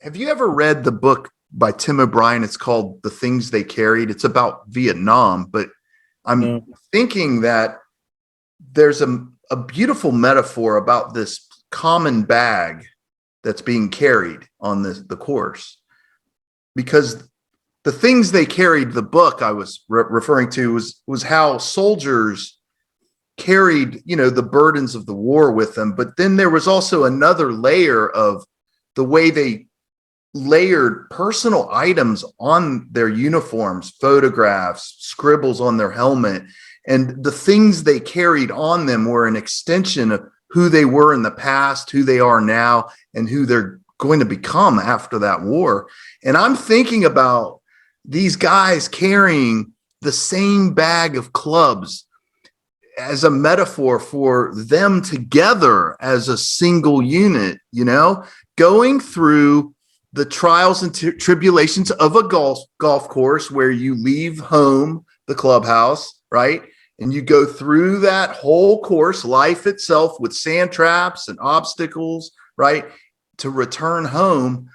Have you ever read the book by Tim O'Brien? It's called The Things They Carried. It's about Vietnam, but I'm No. thinking that there's a beautiful metaphor about this common bag that's being carried on the course, because the things they carried, the book I was referring to was how soldiers carried, the burdens of the war with them. But then there was also another layer of the way they layered personal items on their uniforms, photographs, scribbles on their helmet. And the things they carried on them were an extension of who they were in the past, who they are now, and who they're going to become after that war. And I'm thinking about these guys carrying the same bag of clubs as a metaphor for them together as a single unit, going through the trials and tribulations of a golf course where you leave home, the clubhouse, right? And you go through that whole course, life itself, with sand traps and obstacles, right? To return home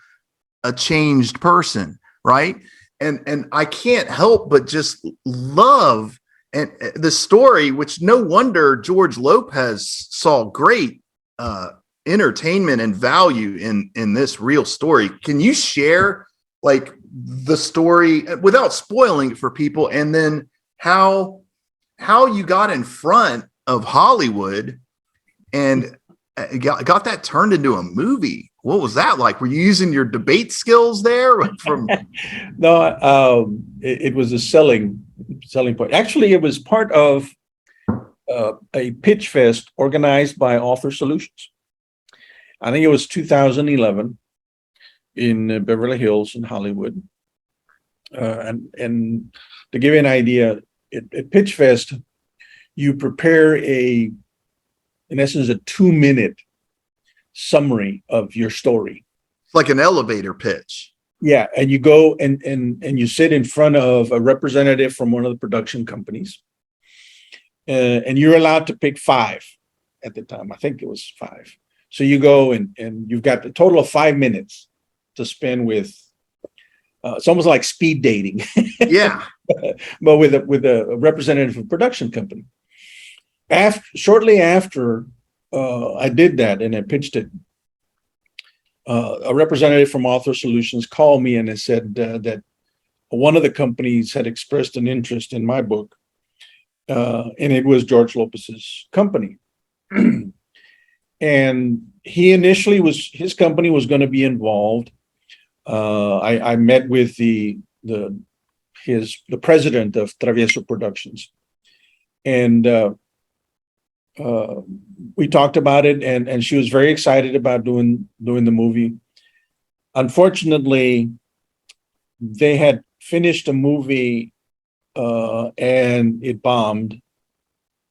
a changed person, right? And I can't help but just love and the story, which no wonder George Lopez saw great entertainment and value in this real story. Can you share like the story without spoiling it for people, and then how you got in front of Hollywood and got that turned into a movie? What was that like? Were you using your debate skills there from? No, it was a selling point. Actually, it was part of a pitch fest organized by Author Solutions. I think it was 2011 in Beverly Hills in Hollywood. And to give you an idea, at Pitch Fest, you prepare in essence, a 2-minute summary of your story. It's like an elevator pitch. Yeah, and you go and you sit in front of a representative from one of the production companies, and you're allowed to pick 5 at the time. I think it was 5. So you go and you've got a total of 5 minutes to spend with. It's almost like speed dating. Yeah, but with a representative of a production company. Shortly after I did that and I pitched it, a representative from Author Solutions called me and said that one of the companies had expressed an interest in my book, and it was George Lopez's company. And his company was going to be involved. I met with the president of Travieso Productions, and we talked about it, and she was very excited about doing the movie. Unfortunately, they had finished a movie and it bombed,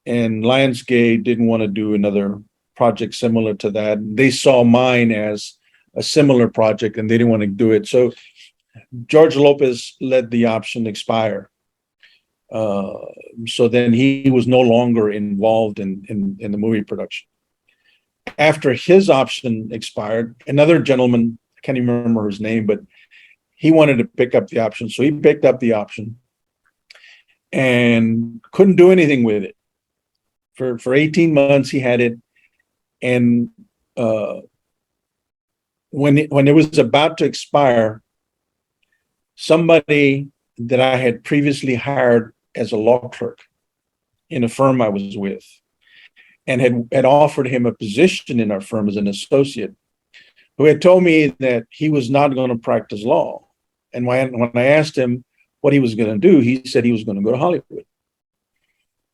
and Lionsgate didn't want to do another project similar to that. They saw mine as a similar project and they didn't want to do it. So George Lopez let the option expire. So then he was no longer involved in the movie production. After his option expired, another gentleman, I can't even remember his name, but he wanted to pick up the option. So he picked up the option and couldn't do anything with it. For 18 months, he had it. And when it was about to expire, somebody that I had previously hired as a law clerk in a firm I was with, and had offered him a position in our firm as an associate, who had told me that he was not going to practice law. And when I asked him what he was going to do, he said he was going to go to Hollywood.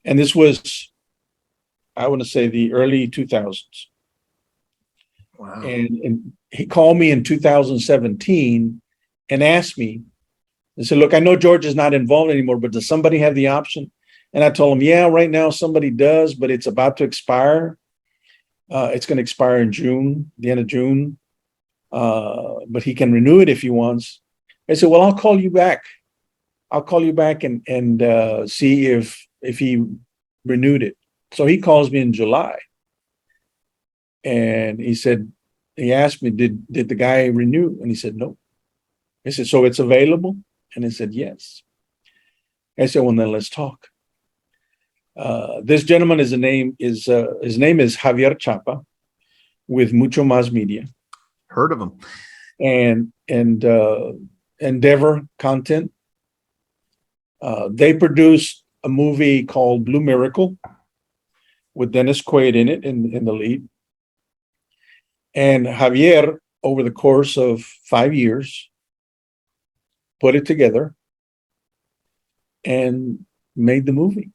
And this was, I want to say, the early 2000s. wow. And he called me in 2017 and asked me, and said, look, I know George is not involved anymore, but does somebody have the option? And I told him, yeah, right now somebody does, but it's about to expire. It's going to expire in June, the end of June. But he can renew it if he wants. I said, well, I'll call you back. I'll call you back and see if he renewed it. So he calls me in July. And he said, he asked me, did the guy renew? And he said, no. I said, so it's available? And he said, yes. I said, well, then let's talk. This gentleman his name is Javier Chapa with Mucho Más Media. Heard of him. And Endeavor Content. They produced a movie called Blue Miracle with Dennis Quaid in it, in the lead. And Javier, over the course of 5 years, put it together and made the movie.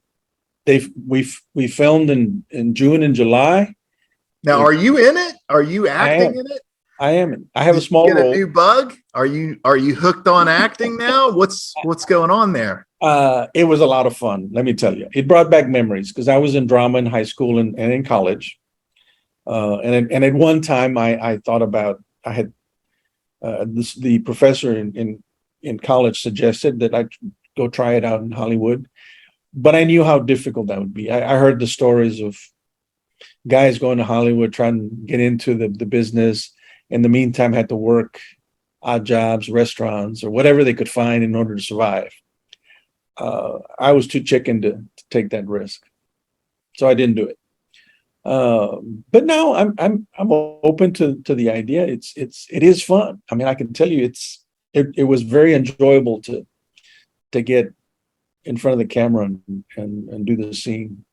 We filmed in June and July. Now, are you in it? Are you acting in it? I am. I have a Did you small get role. a new bug? Are you hooked on acting now? What's going on there? It was a lot of fun, let me tell you. It brought back memories because I was in drama in high school and in college. And at one time I thought about, I had the professor in college suggested that I go try it out in Hollywood, but I knew how difficult that would be. I heard the stories of guys going to Hollywood trying to get into the business. In the meantime, had to work odd jobs, restaurants, or whatever they could find in order to survive. I was too chicken to take that risk, so I didn't do it. But now I'm open to the idea. It is fun. I mean, I can tell you, it was very enjoyable to get in front of the camera and do the scene.